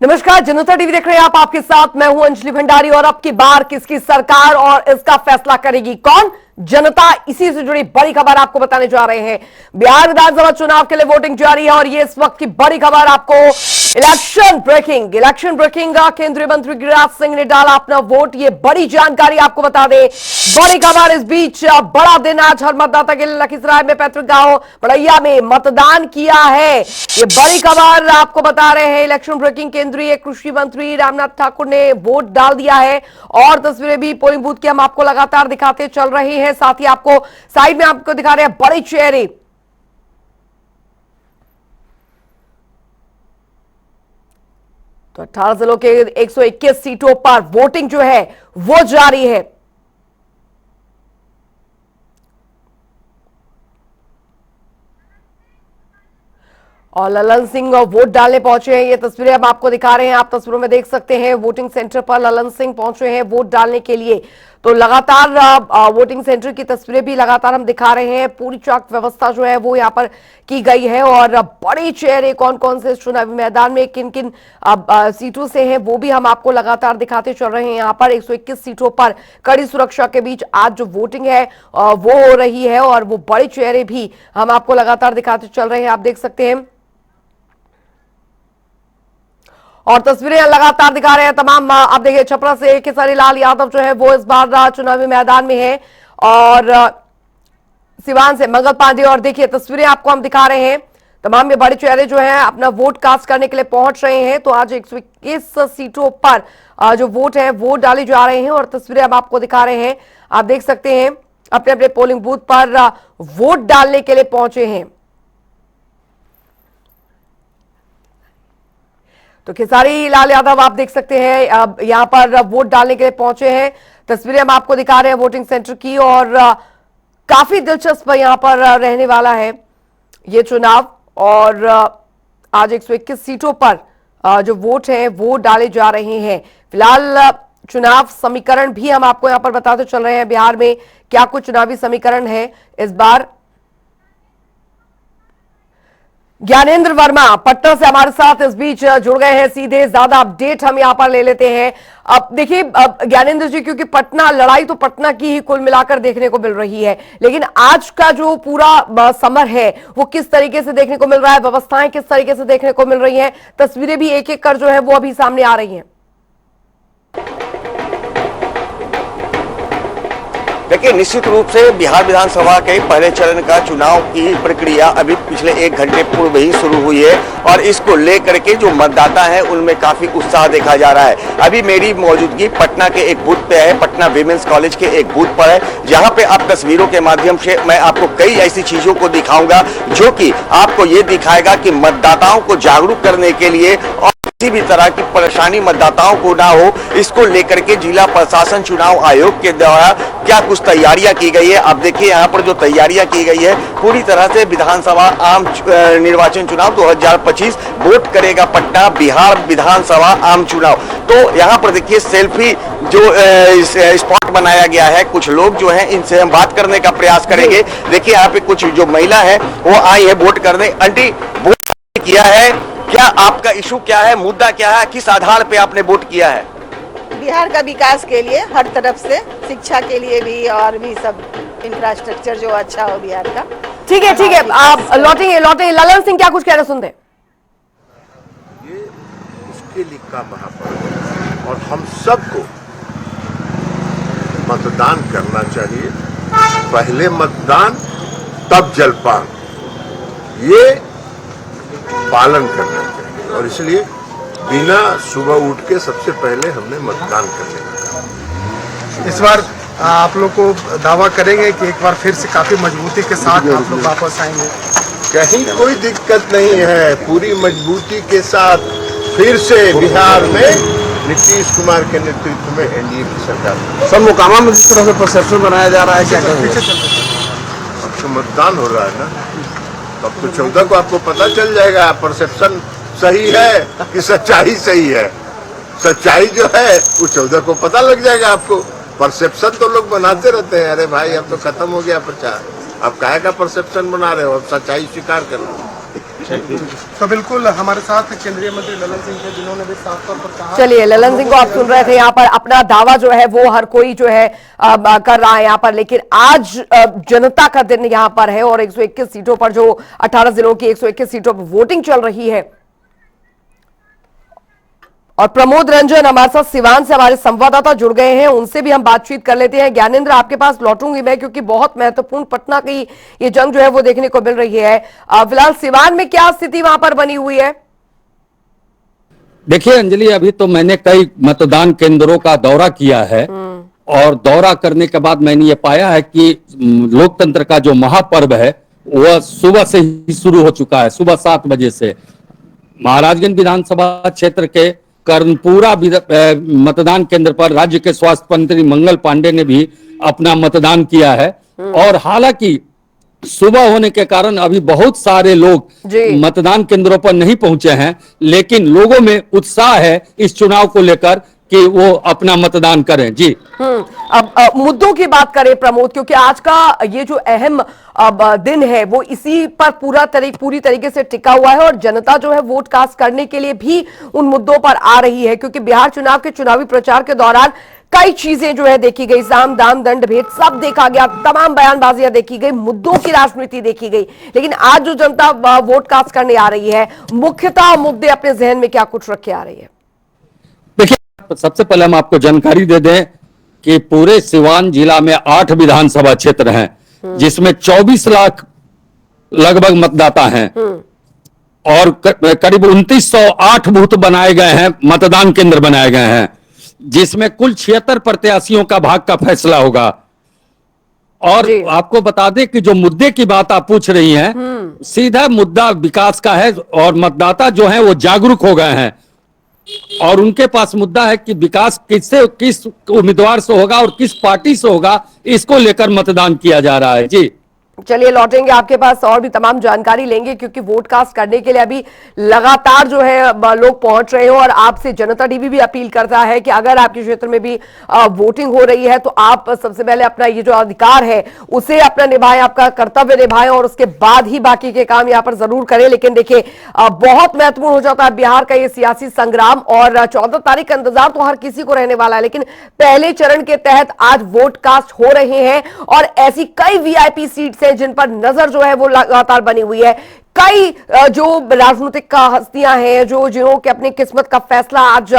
नमस्कार, जनता टीवी देख रहे हैं आप। आपके साथ मैं हूं अंजलि भंडारी। और अब की बार किसकी सरकार और इसका फैसला करेगी कौन? जनता। इसी से जुड़ी बड़ी खबर आपको बताने जा रहे हैं। बिहार विधानसभा चुनाव के लिए वोटिंग जारी है और ये इस वक्त की बड़ी खबर आपको इलेक्शन ब्रेकिंग केंद्रीय मंत्री गिरिराज सिंह ने डाला अपना वोट। ये बड़ी जानकारी आपको बता दें, बड़ी खबर। इस बीच बड़ा दिन आज हर मतदाता के लिए। लखीसराय में पैतृक गांव बड़ैया में मतदान किया है। ये बड़ी खबर आपको बता रहे हैं। इलेक्शन ब्रेकिंग, केंद्रीय कृषि मंत्री रामनाथ ठाकुर ने वोट डाल दिया है और तस्वीरें भी पोलिंग बूथ की हम आपको लगातार दिखाते चल रहे हैं। साथ ही आपको साइड में आपको दिखा रहे हैं बड़े चेहरे। तो 18 जिलों के 121 सीटों पर वोटिंग जो है वो जारी है। और ललन सिंह वोट डालने पहुंचे हैं। ये तस्वीरें हम आपको दिखा रहे हैं। आप तस्वीरों में देख सकते हैं वोटिंग सेंटर पर ललन सिंह पहुंचे हैं वोट डालने के लिए। तो लगातार वोटिंग सेंटर की तस्वीरें भी लगातार हम दिखा रहे हैं। पूरी चाक व्यवस्था जो है वो यहां पर की गई है और बड़े चेहरे कौन कौन से चुनावी मैदान में किन किन सीटों से हैं वो भी हम आपको लगातार दिखाते चल रहे हैं। यहां पर 121 सीटों पर कड़ी सुरक्षा के बीच आज जो वोटिंग है वो हो रही है और वो बड़े चेहरे भी हम आपको लगातार दिखाते चल रहे हैं। आप देख सकते हैं और तस्वीरें लगातार दिखा रहे हैं तमाम। आप देखिए छपरा से केसरी लाल यादव जो है वो इस बार चुनावी मैदान में है और सिवान से मंगल पांडे। और देखिए तस्वीरें आपको हम दिखा रहे हैं। तमाम ये बड़े चेहरे जो हैं अपना वोट कास्ट करने के लिए पहुंच रहे हैं। तो आज 121 सीटों पर जो वोट है वो डाले जा रहे हैं और तस्वीरें हम आपको दिखा रहे हैं। आप देख सकते हैं अपने अपने पोलिंग बूथ पर वोट डालने के लिए पहुंचे हैं। तो खेसारी लाल यादव आप देख सकते हैं यहां पर वोट डालने के लिए पहुंचे हैं। तस्वीरें हम आपको दिखा रहे हैं वोटिंग सेंटर की और काफी दिलचस्प यहां पर रहने वाला है ये चुनाव। और आज 121 सीटों पर जो वोट है वो डाले जा रहे हैं। फिलहाल चुनाव समीकरण भी हम आपको यहां पर बताते चल रहे हैं। बिहार में क्या कुछ चुनावी समीकरण है इस बार। ज्ञानेंद्र वर्मा पटना से हमारे साथ इस बीच जुड़ गए हैं सीधे। ज्यादा अपडेट हम यहां पर ले लेते हैं। अब देखिए ज्ञानेंद्र जी, क्योंकि पटना लड़ाई तो पटना की ही कुल मिलाकर देखने को मिल रही है, लेकिन आज का जो पूरा समर है वो किस तरीके से देखने को मिल रहा है, व्यवस्थाएं किस तरीके से देखने को मिल रही हैं, तस्वीरें भी एक एक कर जो है वो अभी सामने आ रही हैं। देखिए, निश्चित रूप से बिहार विधानसभा के पहले चरण का चुनाव की प्रक्रिया अभी पिछले 1 घंटे पूर्व ही शुरू हुई है और इसको लेकर के जो मतदाता हैं उनमें काफी उत्साह देखा जा रहा है। अभी मेरी मौजूदगी पटना के एक बूथ पे है, पटना विमेंस कॉलेज के एक बूथ पर है, जहां पे आप तस्वीरों के माध्यम से मैं आपको कई ऐसी चीजों को दिखाऊंगा जो कि आपको ये दिखाएगा कि मतदाताओं को जागरूक करने के लिए और किसी भी तरह की परेशानी मतदाताओं को ना हो, इसको लेकर के जिला प्रशासन चुनाव आयोग के द्वारा क्या कुछ तैयारियां की गई है। आप देखिए यहाँ पर जो तैयारियां की गई है पूरी तरह से विधानसभा आम निर्वाचन चुनाव 2025 वोट करेगा पटना बिहार विधानसभा आम चुनाव। तो यहाँ पर देखिए सेल्फी जो स्पॉट बनाया गया है, कुछ लोग जो हैं इनसे हम बात करने का प्रयास करेंगे। देखिए यहाँ पे कुछ जो महिला है वो आई है वोट करने। आंटी, वोट किया है, क्या आपका इशू क्या है, मुद्दा क्या है, किस आधार पे आपने वोट किया है? बिहार का विकास के लिए हर तरफ से, शिक्षा के लिए भी और भी सब इंफ्रास्ट्रक्चर जो अच्छा हो बिहार का। ठीक है आप लौटेंगे। ललन सिंह क्या कुछ कह रहे सुनते। ये उसके लिए का महापर्व है और हम सबको मतदान करना चाहिए। पहले मतदान तब जलपान, ये पालन करना चाहिए और इसलिए बिना सुबह उठ के सबसे पहले हमने मतदान करने का कहा। इस बार आप लोग को दावा करेंगे कि एक बार फिर से काफी मजबूती के साथ आप लोग वापस आएंगे? कहीं कोई दिक्कत नहीं है, पूरी मजबूती के साथ फिर से बिहार में नीतीश कुमार के नेतृत्व में एनडीए की सरकार। सब मुकामा में जिस तरह से परसेप्शन बनाया जा रहा है, क्या अब तो मतदान हो रहा है ना, तब तो 14 को आपको पता चल जाएगा परसेप्शन सही है कि सच्चाई सही है। सच्चाई जो है वो 14 को पता लग जाएगा आपको। परसेप्शन तो लोग बनाते रहते हैं, अरे भाई अब तो खत्म हो गया प्रचार, अब काहे का परसेप्शन बना रहे हो, अब सच्चाई स्वीकार कर लो। तो बिल्कुल हमारे साथ केंद्रीय मंत्री ललन सिंह थे, जिन्होंने भी साफ तौर पर कहा। चलिए, ललन सिंह को आप सुन रहे थे। यहाँ पर अपना दावा जो है वो हर कोई जो है कर रहा है यहाँ पर, लेकिन आज जनता का दिन यहाँ पर है और 121 सीटों पर, जो 18 जिलों की 121 सीटों पर वोटिंग चल रही है। और प्रमोद रंजन हमारे साथ सिवान से हमारे संवाददाता जुड़ गए हैं, उनसे भी हम बातचीत कर लेते हैं। ज्ञानेंद्र, आपके पास लौटूंगी मैं, क्योंकि बहुत महत्वपूर्ण पटना की ये जंग जो है वो देखने को मिल रही है। फिलहाल सिवान में क्या स्थिति वहां पर बनी हुई है? देखिए अंजलि, अभी तो मैंने कई मतदान केंद्रों का दौरा किया है और दौरा करने के बाद मैंने ये पाया है कि लोकतंत्र का जो महापर्व है वह सुबह से ही शुरू हो चुका है। सुबह 7 बजे से महाराजगंज विधानसभा क्षेत्र के कर्णपुरा मतदान केंद्र पर राज्य के स्वास्थ्य मंत्री मंगल पांडे ने भी अपना मतदान किया है। और हालांकि सुबह होने के कारण अभी बहुत सारे लोग मतदान केंद्रों पर नहीं पहुंचे हैं, लेकिन लोगों में उत्साह है इस चुनाव को लेकर कि वो अपना मतदान करें। जी अब मुद्दों की बात करें प्रमोद, क्योंकि आज का ये जो अहम दिन है वो इसी पर पूरी तरीके से टिका हुआ है और जनता जो है वोट कास्ट करने के लिए भी उन मुद्दों पर आ रही है, क्योंकि बिहार चुनाव के चुनावी प्रचार के दौरान कई चीजें जो है देखी गई, साम दाम दंड भेद सब देखा गया, तमाम बयानबाजियां देखी गई, मुद्दों की राजनीति देखी गई। लेकिन आज जो जनता वोट कास्ट करने आ रही है, मुख्यतः मुद्दे अपने जहन में क्या कुछ रख के आ रही है? देखिए, सबसे पहले हम आपको जानकारी दे दें कि पूरे सिवान जिला में 8 विधानसभा क्षेत्र हैं, जिसमें 24 लाख लगभग मतदाता हैं और करीब 2908 बूथ बनाए गए हैं, मतदान केंद्र बनाए गए हैं, जिसमें कुल 76 प्रत्याशियों का भाग का फैसला होगा। और आपको बता दें कि जो मुद्दे की बात आप पूछ रही हैं, सीधा मुद्दा विकास का है और मतदाता जो हैं वो जागरूक हो गए हैं और उनके पास मुद्दा है कि विकास किस उम्मीदवार से होगा और किस पार्टी से होगा, इसको लेकर मतदान किया जा रहा है। जी चलिए, लौटेंगे आपके पास और भी तमाम जानकारी लेंगे, क्योंकि वोट कास्ट करने के लिए अभी लगातार जो है लोग पहुंच रहे हैं और आपसे जनता टीवी भी अपील करता है कि अगर आपके क्षेत्र में भी वोटिंग हो रही है तो आप सबसे पहले अपना ये जो अधिकार है उसे अपना निभाएं, आपका कर्तव्य निभाएं और उसके बाद ही बाकी के काम यहाँ पर जरूर करें। लेकिन देखिए, बहुत महत्वपूर्ण हो जाता है बिहार का ये सियासी संग्राम और 14 तारीख का इंतजार तो हर किसी को रहने वाला है, लेकिन पहले चरण के तहत आज वोट कास्ट हो रहे हैं और ऐसी कई वीआईपी सीट जिन पर नजर जो है वो लगातार बनी हुई है। कई जो राजनीतिक हस्तियां हैं जिन्हों के अपनी किस्मत का फैसला आज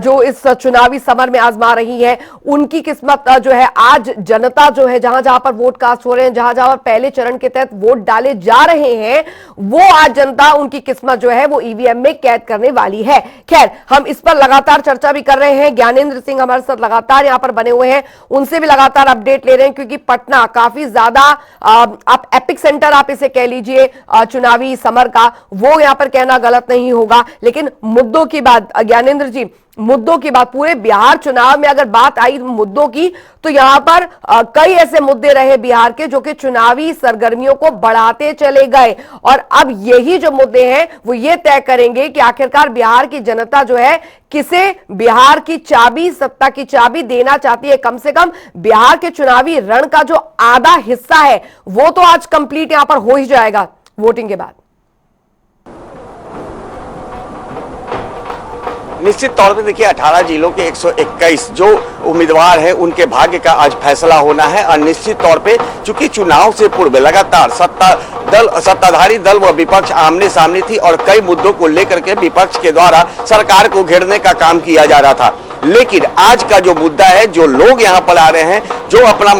जो इस चुनावी समर में आजमा रही है, उनकी किस्मत जो है आज जनता जो है जहां जहां पर वोट कास्ट हो रहे हैं, जहां जहां पर पहले चरण के तहत वोट डाले जा रहे हैं, वो आज जनता उनकी किस्मत जो है वो ईवीएम में कैद करने वाली है। खैर, हम इस पर लगातार चर्चा भी कर रहे हैं। ज्ञानेंद्र सिंह हमारे साथ लगातार यहां पर बने हुए हैं, उनसे भी लगातार अपडेट ले रहे हैं, क्योंकि पटना काफी ज्यादा आप एपिक सेंटर आप इसे कह लीजिए चुनावी समर का, वो यहां पर कहना गलत नहीं होगा। लेकिन मुद्दों की बात, ज्ञानेंद्र जी, मुद्दों की बात, पूरे बिहार चुनाव में अगर बात आई मुद्दों की, तो यहां पर कई ऐसे मुद्दे रहे बिहार के जो कि चुनावी सरगर्मियों को बढ़ाते चले गए और अब यही जो मुद्दे हैं वो ये तय करेंगे कि आखिरकार बिहार की जनता जो है किसे बिहार की चाबी, सत्ता की चाबी देना चाहती है। कम से कम बिहार के चुनावी रण का जो आधा हिस्सा है वो तो आज कंप्लीट यहां पर हो ही जाएगा वोटिंग के बाद। निश्चित तौर पे देखिए, 18 जिलों के 121 जो उम्मीदवार हैं उनके भाग्य का आज फैसला होना है और निश्चित तौर पे चूंकि चुनाव से पूर्व लगातार सत्ताधारी दल व विपक्ष आमने सामने थी और कई मुद्दों को लेकर के विपक्ष के द्वारा सरकार को घेरने का काम किया जा रहा था, लेकिन आज का जो मुद्दा है, जो लोग यहाँ पर आ रहे हैं, जो अपना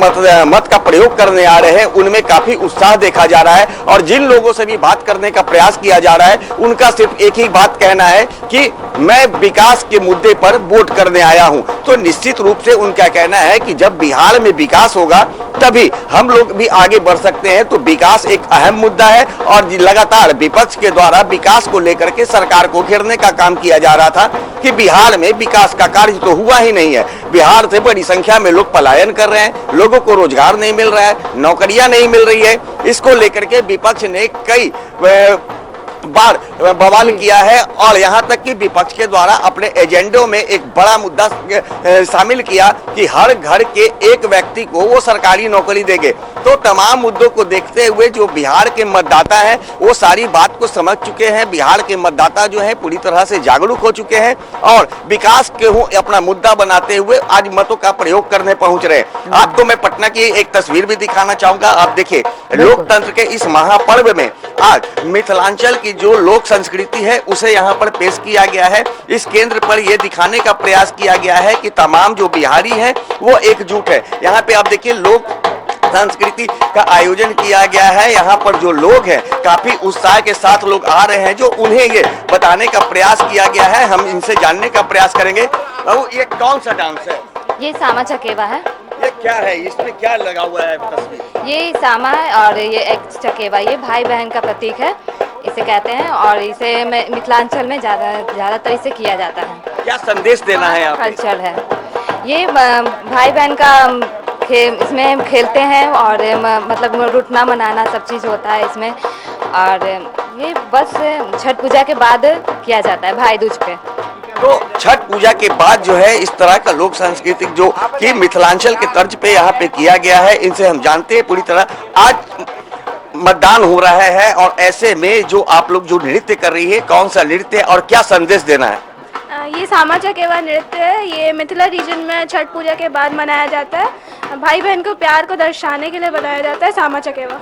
मत का प्रयोग करने आ रहे हैं, उनमें काफी उत्साह देखा जा रहा है और जिन लोगों से भी बात करने का प्रयास किया जा रहा है उनका सिर्फ एक ही बात कहना है कि मैं विकास के मुद्दे पर वोट करने आया हूं। तो निश्चित रूप से उनका कहना है कि जब बिहार में विकास होगा तभी हम लोग भी आगे बढ़ सकते हैं। तो विकास एक अहम मुद्दा है और लगातार विपक्ष के द्वारा विकास को लेकर के सरकार को घेरने का काम किया जा रहा था कि बिहार में विकास का कार्य तो हुआ ही नहीं है। बिहार से बड़ी संख्या में लोग पलायन कर रहे हैं, लोगों को रोजगार नहीं मिल रहा है, नौकरियां नहीं मिल रही है। इसको लेकर के विपक्ष ने कई बार बवाल किया है और यहां तक कि विपक्ष के द्वारा अपने एजेंडों में एक बड़ा मुद्दा शामिल किया कि हर घर के एक व्यक्ति को वो सरकारी नौकरी देंगे। तो तमाम मुद्दों को देखते हुए जो बिहार के मतदाता हैं वो सारी बात को समझ चुके हैं। बिहार के मतदाता जो है पूरी तरह से जागरूक हो चुके हैं और विकास को अपना मुद्दा बनाते हुए आज मतों का प्रयोग करने पहुंच रहे हैं। आपको मैं पटना की एक तस्वीर भी दिखाना चाहूंगा। आप देखिए, लोकतंत्र के इस महापर्व में आज मिथिलांचल की जो लोक संस्कृति है उसे यहाँ पर पेश किया गया है। इस केंद्र पर यह दिखाने का प्रयास किया गया है कि तमाम जो बिहारी हैं वो एकजुट है। यहाँ पे आप देखिए लोक संस्कृति का आयोजन किया गया है। यहाँ पर जो लोग हैं काफी उत्साह के साथ लोग आ रहे हैं, जो उन्हें ये बताने का प्रयास किया गया है। हम इनसे जानने का प्रयास करेंगे। बाबू, ये कौन सा डांस है? ये सामा चकेवा है। ये क्या है, इसमें क्या लगा हुआ है तस्वीर? ये सामा है और ये एक चकेवा, ये भाई बहन का प्रतीक है इसे कहते हैं और इसे मिथिलांचल में ज्यादातर इसे किया जाता है। क्या संदेश देना है आप? कल्चर है ये, भाई बहन का इसमें खेलते हैं और मतलब रुठना मनाना सब चीज़ होता है इसमें। और ये बस छठ पूजा के बाद किया जाता है भाई दूज पे। तो छठ पूजा के बाद जो है इस तरह का लोक सांस्कृतिक जो कि मिथिलांचल के तर्ज पे यहाँ पे किया गया है, इनसे हम जानते हैं पूरी तरह। आज मतदान हो रहा है और ऐसे में जो आप लोग जो नृत्य कर रही है, कौन सा नृत्य है और क्या संदेश देना है? ये सामा चकेवा नृत्य है। ये मिथिला रीजन में छठ पूजा के बाद मनाया जाता है। भाई बहन को प्यार को दर्शाने के लिए बनाया जाता है सामा चकेवा।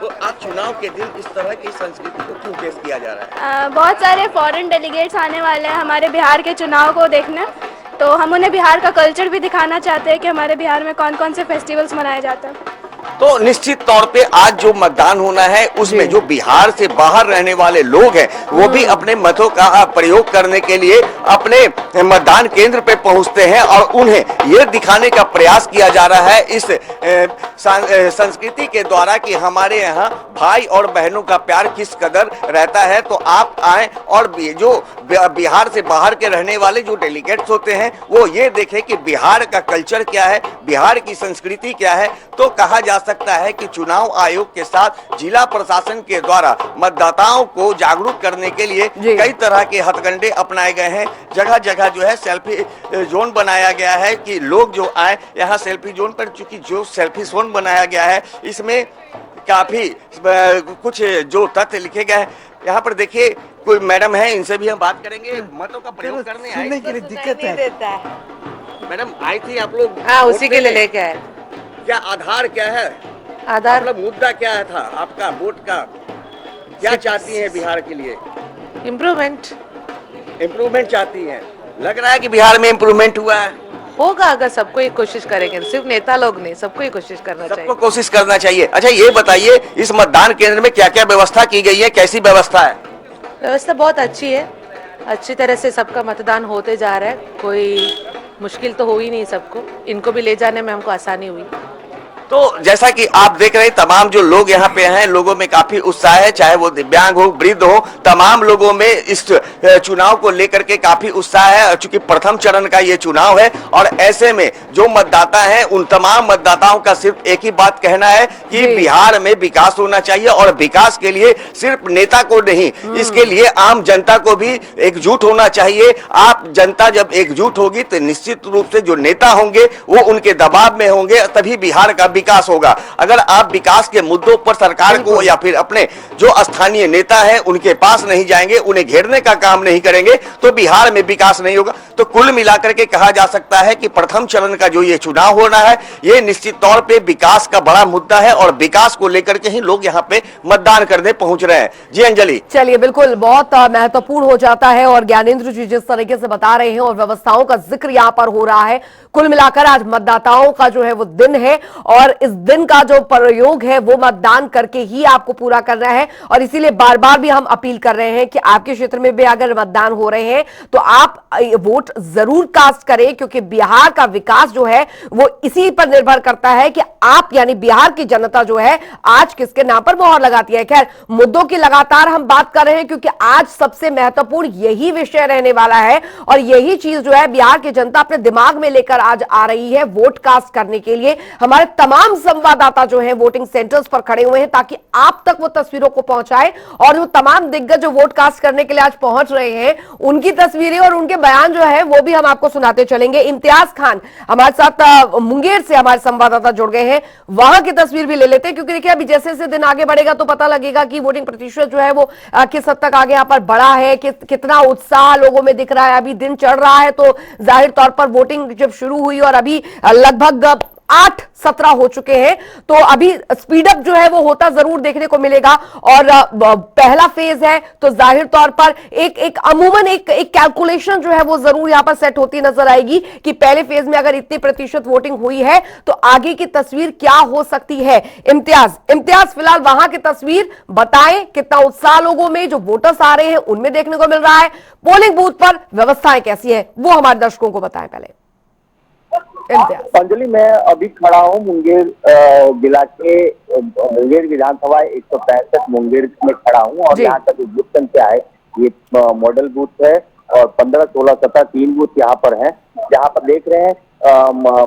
तो आज चुनाव के दिन इस तरह की संस्कृति को क्यों पेश किया जा रहा है? बहुत सारे फॉरेन डेलीगेट्स आने वाले हैं हमारे बिहार के चुनाव को देखने, तो हम उन्हें बिहार का कल्चर भी दिखाना चाहते हैं कि हमारे बिहार में कौन कौन से फेस्टिवल्स मनाए जाते हैं। तो निश्चित तौर पे आज जो मतदान होना है उसमें जो बिहार से बाहर रहने वाले लोग हैं वो भी अपने मतों का प्रयोग करने के लिए अपने मतदान केंद्र पे पहुंचते हैं और उन्हें ये दिखाने का प्रयास किया जा रहा है इस संस्कृति के द्वारा कि हमारे यहाँ भाई और बहनों का प्यार किस कदर रहता है। तो आप आए और जो बिहार से बाहर के रहने वाले जो डेलीगेट्स होते हैं वो ये देखें कि बिहार का कल्चर क्या है, बिहार की संस्कृति क्या है। तो कहा जा सकता है कि चुनाव आयोग के साथ जिला प्रशासन के द्वारा मतदाताओं को जागरूक करने के लिए कई तरह के हथकंडे अपनाए गए हैं। जगह जगह जो है सेल्फी जोन बनाया गया है कि लोग जो आए यहाँ सेल्फी जोन पर, चूंकि जो सेल्फी जोन बनाया गया है इसमें काफी कुछ जो तथ्य लिखे गए हैं। यहाँ पर देखिए कोई मैडम है, इनसे भी हम बात करेंगे। मतों का प्रयोग करने सुनने के लिए दिक्कत है। मैडम आई थी आप लोग? हाँ, उसी के लिए लेके आए। क्या आधार क्या है? आधार मतलब मुद्दा क्या है था आपका वोट का? क्या चाहती हैं बिहार के लिए? इम्प्रूवमेंट चाहती हैं। लग रहा है कि बिहार में इम्प्रूवमेंट हुआ है। होगा अगर सबको ये कोशिश करेंगे, सिर्फ नेता लोग नहीं, सबको ये कोशिश करना चाहिए। सबको कोशिश करना चाहिए। अच्छा ये बताइए इस मतदान केंद्र में क्या क्या व्यवस्था की गई है, कैसी व्यवस्था है? व्यवस्था बहुत अच्छी है, अच्छी तरह से सबका मतदान होते जा रहा है। कोई मुश्किल तो हो ही नहीं सबको, इनको भी ले जाने में हमको आसानी हुई। तो जैसा कि आप देख रहे हैं तमाम जो लोग यहाँ पे हैं, लोगों में काफी उत्साह है, चाहे वो दिव्यांग हो, वृद्ध हो, तमाम लोगों में इस चुनाव को लेकर के काफी उत्साह है। चूंकि प्रथम चरण का ये चुनाव है और ऐसे में जो मतदाता हैं उन तमाम मतदाताओं का सिर्फ एक ही बात कहना है कि बिहार में विकास होना चाहिए और विकास के लिए सिर्फ नेता को नहीं, इसके लिए आम जनता को भी एकजुट होना चाहिए। आप जनता जब एकजुट होगी तो निश्चित रूप से जो नेता होंगे वो उनके दबाव में होंगे, तभी बिहार का विकास होगा। अगर आप विकास के मुद्दों पर सरकार को या फिर अपने जो स्थानीय नेता हैं उनके पास नहीं जाएंगे, उन्हें घेरने का काम नहीं करेंगे तो बिहार में विकास नहीं होगा। तो कुल मिलाकर के कहा जा सकता है कि प्रथम चरण का जो ये चुनाव होना है ये निश्चित तौर पे विकास का बड़ा मुद्दा है और विकास को लेकर के ही लोग यहाँ पे मतदान करने पहुंच रहे हैं। जी अंजलि। चलिए, बिल्कुल बहुत महत्वपूर्ण हो जाता है और ज्ञानेंद्र जी जिस तरीके से बता रहे हैं और व्यवस्थाओं का जिक्र यहाँ पर हो रहा है, कुल मिलाकर आज मतदाताओं का जो है वो दिन है और इस दिन का जो प्रयोग है वो मतदान करके ही आपको पूरा करना है। और इसीलिए बार बार भी हम अपील कर रहे हैं कि आपके क्षेत्र में भी अगर मतदान हो रहे हैं तो आप वोट जरूर कास्ट करें, क्योंकि बिहार का विकास जो है वो इसी पर निर्भर करता है कि आप यानी बिहार की जनता जो है आज किसके नाम पर मोहर लगाती है। खैर, मुद्दों की लगातार हम बात कर रहे हैं क्योंकि आज सबसे महत्वपूर्ण यही विषय रहने वाला है और यही चीज जो है बिहार की जनता अपने दिमाग में लेकर आज आ रही है वोट कास्ट करने के लिए। हमारे तमाम तमाम संवाददाता जो हैं वोटिंग सेंटर्स पर खड़े हुए हैं ताकि आप तक वो तस्वीरों को पहुंचाएं और जो तमाम दिग्गज जो वोट कास्ट करने के लिए आज पहुंच रहे हैं उनकी तस्वीरें और उनके बयान जो है वो भी हम आपको सुनाते चलेंगे। इम्तियाज खान हमारे साथ मुंगेर से हमारे संवाददाता जुड़ गए हैं, वहां की तस्वीर भी ले लेते हैं क्योंकि देखिए अभी जैसे जैसे दिन आगे बढ़ेगा तो पता लगेगा कि वोटिंग प्रतिशत जो है वो किस हद तक आगे यहाँ पर बढ़ा है, कितना उत्साह लोगों में दिख रहा है। अभी दिन चढ़ रहा है तो जाहिर तौर पर वोटिंग जब शुरू हुई और अभी लगभग 8-17 हो चुके हैं तो अभी स्पीडअप जो है वो होता जरूर देखने को मिलेगा और पहला फेज है तो जाहिर तौर पर एक अमूमन एक कैलकुलेशन जो है वो जरूर यहां पर सेट होती नजर आएगी कि पहले फेज में अगर इतनी प्रतिशत वोटिंग हुई है तो आगे की तस्वीर क्या हो सकती है। इम्तियाज फिलहाल वहां की तस्वीर बताएं, कितना उत्साह लोगों में जो वोटर्स आ रहे हैं उनमें देखने को मिल रहा है, पोलिंग बूथ पर व्यवस्थाएं कैसी है वो हमारे दर्शकों को बताएं पहले। अंजलि, मैं अभी खड़ा हूँ मुंगेर जिला के मुंगेर विधानसभा 165 मुंगेर में खड़ा हूँ और यहाँ तक बूथ संख्या है, ये मॉडल बूथ है और 15, 16, 17 3 बूथ यहाँ पर हैं। जहाँ पर देख रहे हैं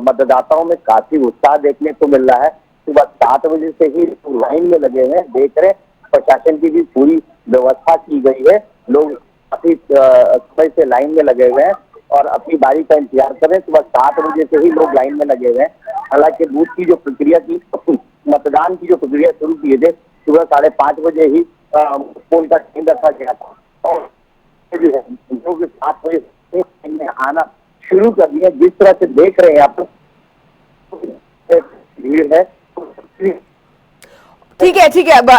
मतदाताओं में काफी उत्साह देखने को मिल रहा है। सुबह 7 बजे से ही लाइन में लगे हुए हैं, देख रहे हैं प्रशासन की भी पूरी व्यवस्था की गई है। लोग काफी समय से लाइन में लगे हुए हैं और अपनी बारी का इंतजार कर रहे हैं। सुबह 7 बजे से ही लोग लाइन में लगे हुए हैं। हालांकि बूथ की जो प्रक्रिया की, मतदान की जो प्रक्रिया शुरू किए थे सुबह 5:30 बजे ही पोल का टाइम रखा गया था और लोग 7 बजे से आना शुरू कर दिया। जिस तरह से देख रहे हैं यहाँ पर भीड़ है। ठीक है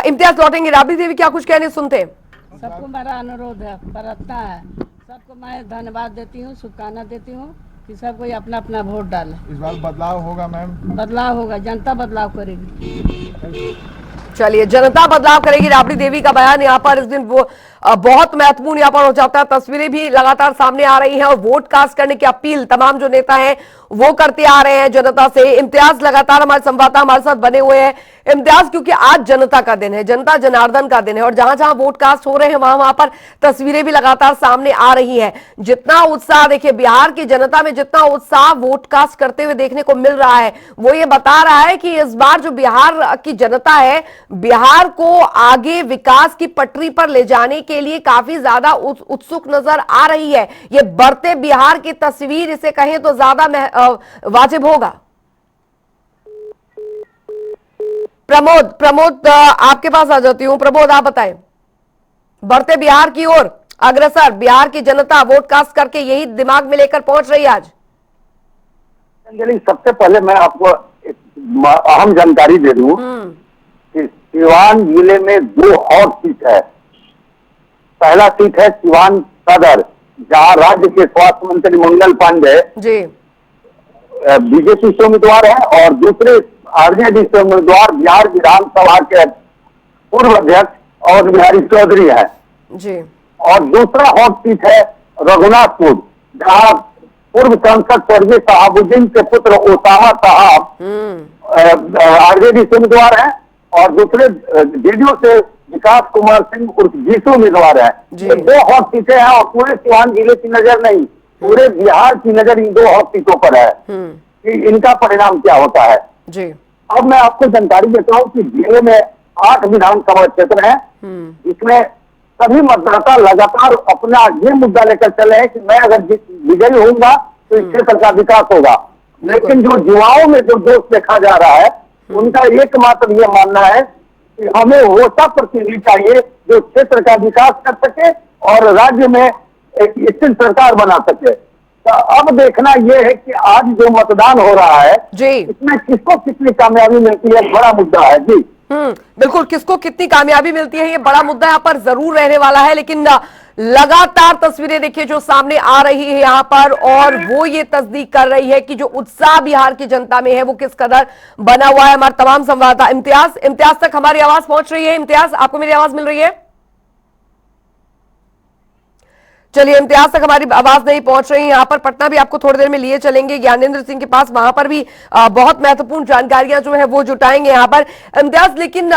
इम्तियाज लौटेंगे। राबड़ी देवी क्या कुछ कहने सुनते हैं? सबको मेरा अनुरोध है, प्रार्थना है, सबको मैं धन्यवाद देती हूँ, शुभकामना देती हूँ कि सब कोई अपना अपना वोट डाले। इस बार बदलाव होगा मैम? बदलाव होगा, जनता बदलाव करेगी। चलिए, जनता बदलाव करेगी, राबड़ी देवी का बयान यहाँ पर इस दिन वो बहुत महत्वपूर्ण यहाँ पर हो जाता है। तस्वीरें भी लगातार सामने आ रही हैं और वोट कास्ट करने की अपील तमाम जो नेता हैं वो करते आ रहे हैं जनता से। इम्तियाज लगातार हमारे संवाददाता हमारे साथ बने हुए हैं। इम्तियाज, क्योंकि आज जनता का दिन है, जनता जनार्दन का दिन है और जहां जहां वोट कास्ट हो रहे हैं वहां पर तस्वीरें भी लगातार सामने आ रही है। जितना उत्साह देखिए बिहार की जनता में, जितना उत्साह वोट कास्ट करते हुए देखने को मिल रहा है वो ये बता रहा है कि इस बार जो बिहार की जनता है, बिहार को आगे विकास की पटरी पर ले जाने के लिए काफी ज्यादा उत्सुक नजर आ रही है। ये बढ़ते बिहार की तस्वीर इसे कहें तो ज्यादा वाजिब होगा। प्रमोद आपके पास आ जाती हूं। प्रमोद, आप बताएं, बढ़ते बिहार की ओर अग्रसर बिहार की जनता वोट कास्ट करके यही दिमाग में लेकर पहुंच रही है आज। अंजलि, सबसे पहले मैं आपको अहम जानकारी दे दूं कि सीवान जिले में 2 हॉट सीट है। पहला सीट है सीवान सदर, जहां राज्य के स्वास्थ्य मंत्री मंगल पांडे जी बीजेपी से उम्मीदवार है और दूसरे आरजेडी से उम्मीदवार बिहार विधानसभा के पूर्व अध्यक्ष और बिहारी चौधरी है जी। और दूसरा हॉट सीट है रघुनाथपुर, जहां पूर्व सांसद स्वर्गीय शहाबुद्दीन के पुत्र ओसामा साहब आरजेडी से उम्मीदवार है और दूसरे जेडीयू से विकास कुमार सिंह उर्फ जीसू उम्मीदवार है। ये 2 हॉट सीटें हैं और पूरे सीवान जिले की नजर नहीं, पूरे बिहार की नजर इन 2 हॉट सीटों पर है कि इनका परिणाम क्या होता है जी। अब मैं आपको जानकारी देता हूँ कि जिले में 8 विधानसभा क्षेत्र हैं, इसमें सभी मतदाता लगातार अपना ये मुद्दा लेकर चले हैं कि मैं अगर विजयी होऊंगा तो इस क्षेत्र का विकास होगा। लेकिन जो युवाओं में जो जोश देखा जा रहा है उनका एकमात्र ये मानना है कि हमें वो सब प्रतिनिधि चाहिए जो क्षेत्र का विकास कर सके और राज्य में एक स्थिर सरकार बना सके। तो अब देखना यह है कि आज जो मतदान हो रहा है जी, इसमें किसको कितनी कामयाबी मिलती है, बड़ा मुद्दा है जी। बिल्कुल, किसको कितनी कामयाबी मिलती है ये बड़ा मुद्दा यहाँ पर जरूर रहने वाला है। लेकिन लगातार तस्वीरें देखिए जो सामने आ रही है यहाँ पर और वो ये तस्दीक कर रही है कि जो उत्साह बिहार की जनता में है वो किस कदर बना हुआ है। हमारे तमाम संवाददाता इम्तियाज तक हमारी आवाज पहुंच रही है। इम्तियाज, आपको मेरी आवाज मिल रही है? चलिए, इम्तियाज तक हमारी आवाज नहीं पहुंच रही। यहाँ पर पटना भी आपको थोड़ी देर में लिए चलेंगे ज्ञानेंद्र सिंह के पास, वहां पर भी बहुत महत्वपूर्ण जानकारियां जो है वो जुटाएंगे यहाँ पर इम्तियाज। लेकिन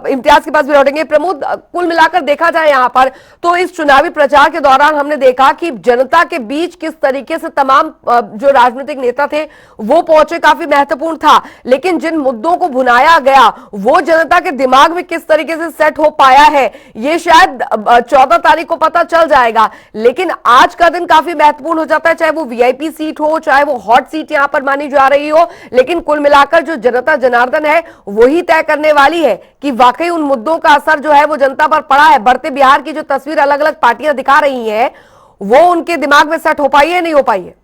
इम्तियाज के पास भी लौटेंगे। प्रमोद, कुल मिलाकर देखा जाए यहाँ पर तो इस चुनावी प्रचार के दौरान हमने देखा कि जनता के बीच किस तरीके से तमाम जो राजनीतिक नेता थे वो पहुंचे, काफी महत्वपूर्ण था। लेकिन जिन मुद्दों को भुनाया गया वो जनता के दिमाग में किस तरीके से सेट हो पाया है ये शायद 14 तारीख को पता चल जाएगा। लेकिन आज का दिन काफी महत्वपूर्ण हो जाता है, चाहे वो वीआईपी सीट हो, चाहे वो हॉट सीट यहां पर मानी जा रही हो। लेकिन कुल मिलाकर जो जनता जनार्दन है वही तय करने वाली है कि वाकई उन मुद्दों का असर जो है वो जनता पर पड़ा है। बढ़ते बिहार की जो तस्वीर अलग अलग पार्टियां दिखा रही हैं वो उनके दिमाग में सेट हो पाई है, नहीं हो पाई है?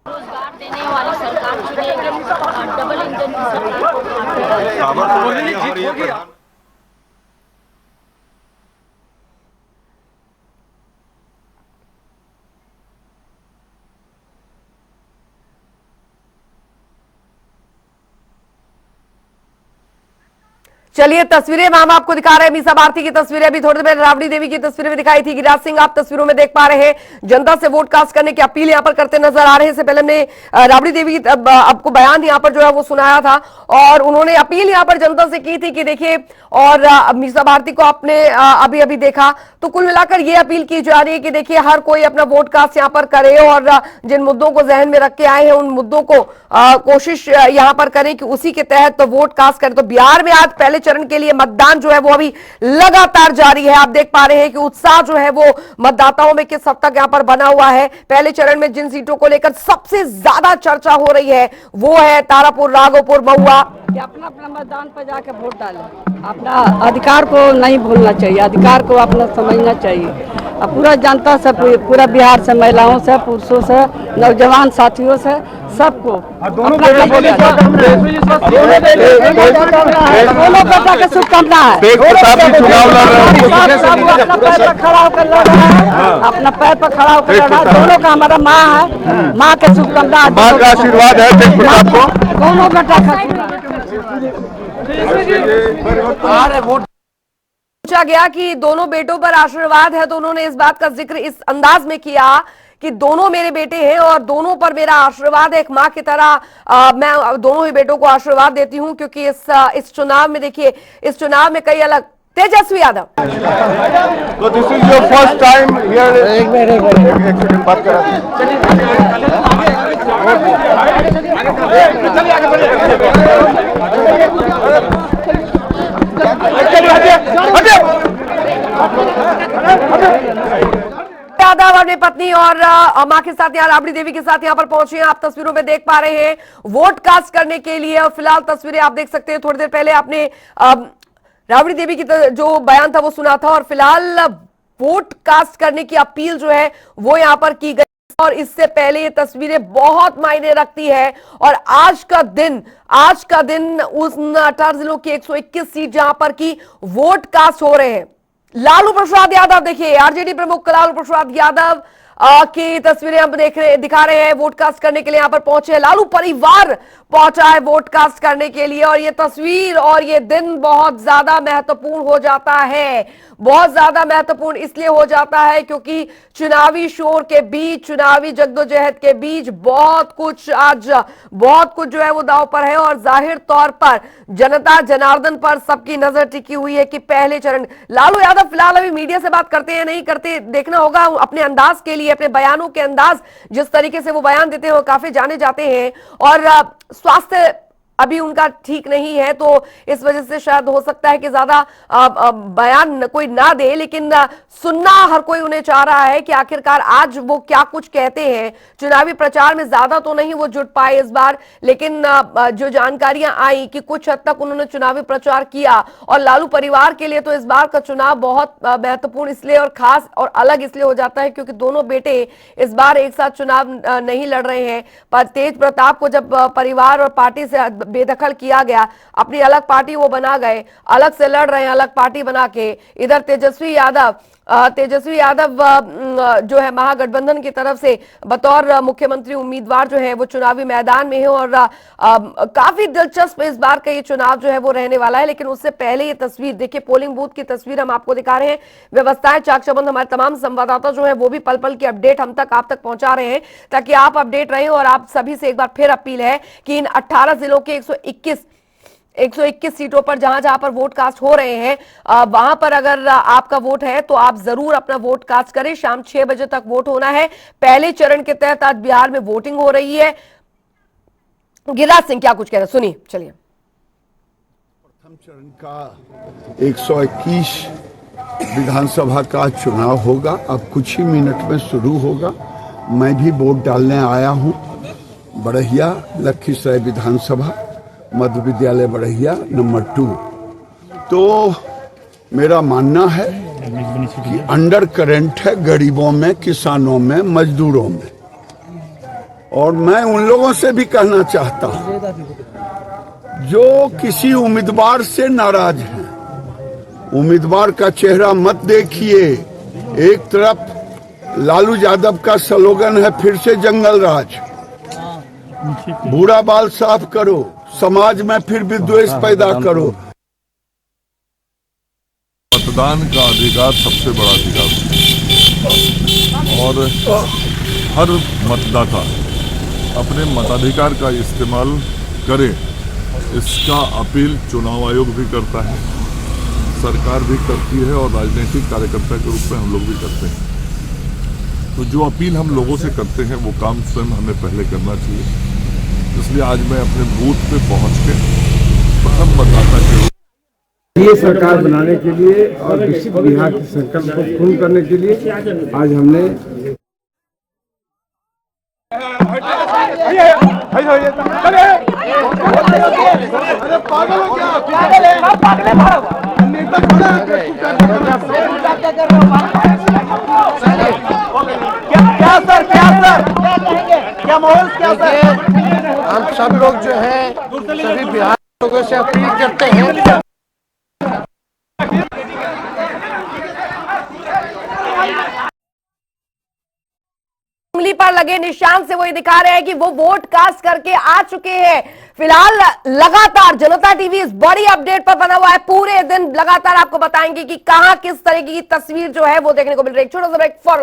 रोजगार देने वाली सरकार चुनेगी, डबल इंजन की सरकार। चलिए, तस्वीरें हम आपको दिखा रहे हैं। मीसा भारती की तस्वीरें, अभी थोड़ी देर राबड़ी देवी की तस्वीरें भी दिखाई थी। गिरिराज सिंह आप तस्वीरों में देख पा रहे हैं, जनता से वोट कास्ट करने की अपील यहां पर करते नजर आ रहे हैं। इससे पहले हमने राबड़ी देवी आपको बयान यहां पर जो है वो सुनाया था और उन्होंने अपील यहां पर जनता से की थी कि देखिए, और मीसा भारती को आपने अभी अभी देखा। तो कुल मिलाकर ये अपील की जा रही है कि देखिए हर कोई अपना वोट कास्ट यहां पर करे और जिन मुद्दों को जहन में रख के आए हैं उन मुद्दों को कोशिश यहां पर करें कि उसी के तहत तो वोट कास्ट करें। तो बिहार में आज पहले चरण के लिए मतदान जो है वो अभी लगातार जारी है। आप देख पा रहे हैं कि उत्साह जो है वो मतदाताओं में किस हद तक यहां पर बना हुआ है। पहले चरण में जिन सीटों को लेकर सबसे ज्यादा चर्चा हो रही है वो है तारापुर, राघोपुर, महुआ। कि अपना अपना मतदान पर जाकर वोट डालें, अपना अधिकार को नहीं भूलना चाहिए, अधिकार को अपना समझना चाहिए। अब पूरा जनता से, पूरा बिहार से, महिलाओं से, पुरुषों से, नौजवान साथियों से, सबको दोनों बेटा के शुभकामना है। अपना पैर पर खड़ा होकर लड़ रहा है, अपना पैर पर खड़ा होकर लड़ रहा है। दोनों का हमारा माँ है, माँ के शुभकामना, माँ का आशीर्वाद है आपको। दोनों बेटा का पूछा गया कि दोनों बेटों पर आशीर्वाद है तो उन्होंने इस बात का जिक्र इस अंदाज में किया कि दोनों मेरे बेटे हैं और दोनों पर मेरा आशीर्वाद है। एक मां की तरह मैं दोनों ही बेटों को आशीर्वाद देती हूं क्योंकि इस चुनाव में देखिए, इस चुनाव में कई अलग। तेजस्वी यादव, तो this is your first time here. एक मिनट बात कर यादव अपनी पत्नी और मां के साथ यहाँ राबड़ी देवी के साथ यहाँ पर पहुंचे हैं। आप तस्वीरों में देख पा रहे हैं वोट कास्ट करने के लिए। और फिलहाल तस्वीरें आप देख सकते हैं। थोड़ी देर पहले आपने राबड़ी देवी की जो बयान था वो सुना था और फिलहाल वोट कास्ट करने की अपील जो है वो यहाँ पर की गई। और इससे पहले ये तस्वीरें बहुत मायने रखती है। और आज का दिन उस 18 जिलों की 121 सीट जहां पर की वोट कास्ट हो रहे हैं। लालू प्रसाद यादव, देखिए आरजेडी प्रमुख लालू प्रसाद यादव की तस्वीरें हम दिखा रहे हैं। वोट कास्ट करने के लिए यहां पर पहुंचे, लालू परिवार पहुंचा है वोट कास्ट करने के लिए। और ये तस्वीर और ये दिन बहुत ज्यादा महत्वपूर्ण हो जाता है। बहुत ज्यादा महत्वपूर्ण इसलिए हो जाता है क्योंकि चुनावी शोर के बीच, चुनावी जद्दोजहद के बीच बहुत कुछ जो है वो दांव पर है। और जाहिर तौर पर जनता जनार्दन पर सबकी नजर टिकी हुई है कि पहले चरण। लालू यादव फिलहाल अभी मीडिया से बात करते हैं नहीं करते देखना होगा। अपने अंदाज के लिए, अपने बयानों के अंदाज, जिस तरीके से वो बयान देते हैं वो काफी जाने जाते हैं। और स्वास्थ्य अभी उनका ठीक नहीं है तो इस वजह से शायद हो सकता है कि ज्यादा बयान कोई ना दे। लेकिन सुनना हर कोई उन्हें चाह रहा है कि आखिरकार आज वो क्या कुछ कहते हैं। चुनावी प्रचार में ज्यादा तो नहीं वो जुट पाए इस बार, लेकिन जो जानकारियां आई कि कुछ हद तक उन्होंने चुनावी प्रचार किया। और लालू परिवार के लिए तो इस बार का चुनाव बहुत महत्वपूर्ण इसलिए और खास और अलग इसलिए हो जाता है क्योंकि दोनों बेटे इस बार एक साथ चुनाव नहीं लड़ रहे हैं। पर तेज प्रताप को जब परिवार और पार्टी से बेदखल किया गया, अपनी अलग पार्टी वो बना गए, अलग से लड़ रहे हैं अलग पार्टी बना के। इधर तेजस्वी यादव जो है महागठबंधन की तरफ से बतौर मुख्यमंत्री उम्मीदवार जो है वो चुनावी मैदान में है और काफी दिलचस्प इस बार का ये चुनाव जो है वो रहने वाला है। लेकिन उससे पहले ये तस्वीर देखिए, पोलिंग बूथ की तस्वीर हम आपको दिखा रहे हैं। व्यवस्थाएं चाक चौबंद, हमारे तमाम संवाददाता जो है वो भी पल पल की अपडेट आप तक पहुंचा रहे हैं ताकि आप अपडेट रहें। और आप सभी से एक बार फिर अपील है कि इन 18 जिलों के 121 सीटों पर जहां पर वोट कास्ट हो रहे हैं, वहां पर अगर आपका वोट है तो आप जरूर अपना वोट कास्ट करें। शाम 6 बजे तक वोट होना है। पहले चरण के तहत आज बिहार में वोटिंग हो रही है। गिरिराज सिंह क्या कुछ कह रहे हैं, सुनिए। चलिए, प्रथम चरण का 121 विधानसभा का चुनाव होगा, अब कुछ ही मिनट में शुरू होगा। मैं भी वोट डालने आया हूं। बड़हिया लखीसराय विधानसभा मध्य विद्यालय बड़हिया नंबर 2। तो मेरा मानना है कि अंडर करंट है गरीबों में, किसानों में, मजदूरों में। और मैं उन लोगों से भी कहना चाहता हूं जो किसी उम्मीदवार से नाराज हैं, उम्मीदवार का चेहरा मत देखिए। एक तरफ लालू यादव का स्लोगन है फिर से जंगल राज, बूढ़ा बाल साफ करो, समाज में फिर विद्वेष पैदा करो। मतदान का अधिकार सबसे बड़ा अधिकार और हर मतदाता अपने मताधिकार का इस्तेमाल करे, इसका अपील चुनाव आयोग भी करता है, सरकार भी करती है और राजनीतिक कार्यकर्ता के रूप में हम लोग भी करते हैं। तो जो अपील हम लोगों से करते हैं वो काम स्वयं हमें पहले करना चाहिए। इसलिए आज मैं अपने बूथ पे पहुंच के प्रथम मतदाता के ये सरकार बनाने के लिए और विकसित बिहार की संकल्प को पूर्ण करने के लिए आज हमने हम सब लोग जो है सभी बिहार लोगों से अपील करते हैं। उंगली पर लगे निशान से वो ये दिखा रहे हैं कि वो वोट कास्ट करके आ चुके हैं। फिलहाल लगातार जनता टीवी इस बड़ी अपडेट पर बना हुआ है। पूरे दिन लगातार आपको बताएंगे कि कहां किस तरह की तस्वीर जो है वो देखने को मिल रही है। छोटा सा ब्रेक फॉर